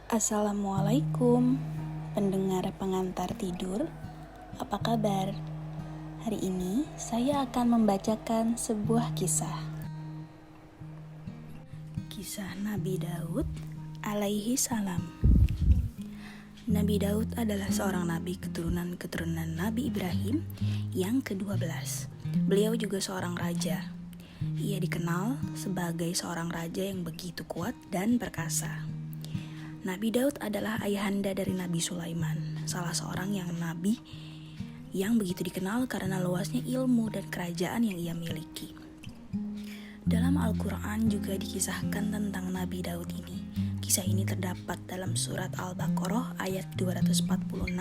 Assalamualaikum, pendengar pengantar tidur. Apa kabar? Hari ini saya akan membacakan sebuah kisah. Kisah Nabi Daud alaihi salam. Nabi Daud adalah seorang nabi keturunan Nabi Ibrahim yang ke-12. Beliau juga seorang raja. Ia dikenal sebagai seorang raja yang begitu kuat dan perkasa. Nabi Daud adalah ayahanda dari Nabi Sulaiman, salah seorang nabi yang begitu dikenal karena luasnya ilmu dan kerajaan yang ia miliki. Dalam Al-Quran juga dikisahkan tentang Nabi Daud ini. Kisah ini terdapat dalam surat Al-Baqarah ayat 246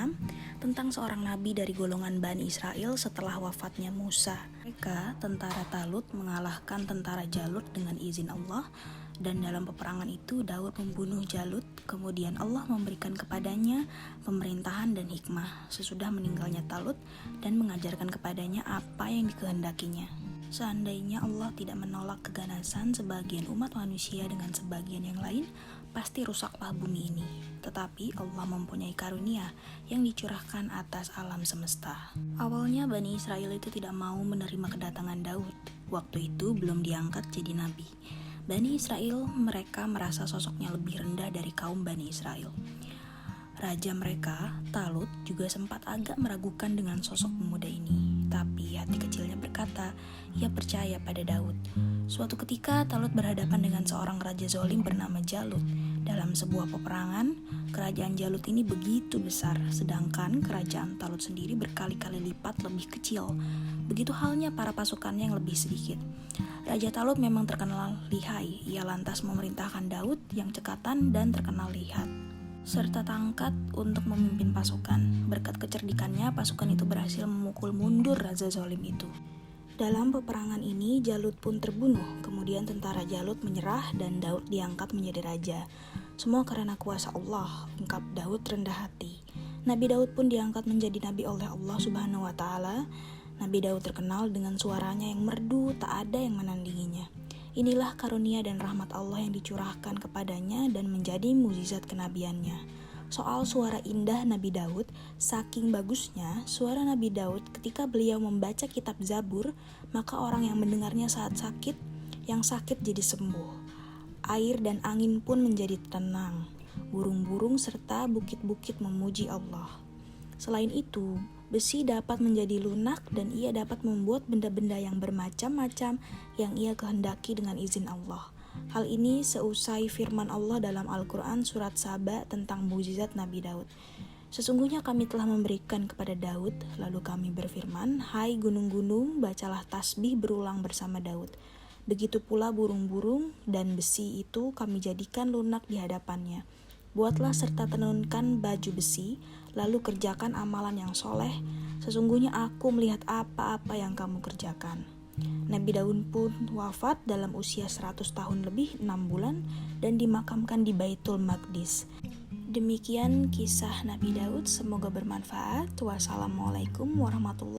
tentang seorang nabi dari golongan Bani Israel setelah wafatnya Musa. Mereka, tentara Talut, mengalahkan tentara Jalut dengan izin Allah, dan dalam peperangan itu Daud membunuh Jalut. Kemudian Allah memberikan kepadanya pemerintahan dan hikmah sesudah meninggalnya Talut dan mengajarkan kepadanya apa yang dikehendakinya. Seandainya Allah tidak menolak keganasan sebagian umat manusia dengan sebagian yang lain, pasti rusaklah bumi ini. Tetapi Allah mempunyai karunia yang dicurahkan atas alam semesta. Awalnya Bani Israel itu tidak mau menerima kedatangan Daud. Waktu itu belum diangkat jadi nabi. Bani Israel mereka merasa sosoknya lebih rendah dari kaum Bani Israel. Raja mereka, Talut, juga sempat agak meragukan dengan sosok pemuda ini. Tapi hati kecilnya berkata, ia percaya pada Daud. Suatu ketika Talut berhadapan dengan seorang raja zalim bernama Jalut. Dalam sebuah peperangan, kerajaan Jalut ini begitu besar, sedangkan kerajaan Talut sendiri berkali-kali lipat lebih kecil. Begitu halnya para pasukannya yang lebih sedikit. Raja Talut memang terkenal lihai. Ia lantas memerintahkan Daud yang cekatan dan terkenal lihat serta tangkat untuk memimpin pasukan. Berkat kecerdikannya, pasukan itu berhasil memukul mundur raja zalim itu. Dalam peperangan ini, Jalut pun terbunuh. Kemudian tentara Jalut menyerah dan Daud diangkat menjadi raja. Semua karena kuasa Allah, ungkap Daud rendah hati. Nabi Daud pun diangkat menjadi nabi oleh Allah Subhanahu wa Ta'ala. Nabi Daud terkenal dengan suaranya yang merdu, tak ada yang menandinginya. Inilah karunia dan rahmat Allah yang dicurahkan kepadanya dan menjadi mukjizat kenabiannya. Soal suara indah Nabi Daud, saking bagusnya suara Nabi Daud ketika beliau membaca kitab Zabur, maka orang yang mendengarnya saat sakit, yang sakit jadi sembuh. Air dan angin pun menjadi tenang. Burung-burung serta bukit-bukit memuji Allah. Selain itu, besi dapat menjadi lunak dan ia dapat membuat benda-benda yang bermacam-macam yang ia kehendaki dengan izin Allah. Hal ini seusai firman Allah dalam Al-Quran surat Saba tentang mukjizat Nabi Daud. Sesungguhnya kami telah memberikan kepada Daud, lalu kami berfirman, hai gunung-gunung, bacalah tasbih berulang bersama Daud. Begitu pula burung-burung dan besi itu kami jadikan lunak di hadapannya. Buatlah serta tenunkan baju besi, lalu kerjakan amalan yang soleh. Sesungguhnya aku melihat apa-apa yang kamu kerjakan. Nabi Daud pun wafat dalam usia 100 tahun lebih 6 bulan dan dimakamkan di Baitul Maqdis. Demikian kisah Nabi Daud, semoga bermanfaat. Wassalamualaikum warahmatullahi wabarakatuh.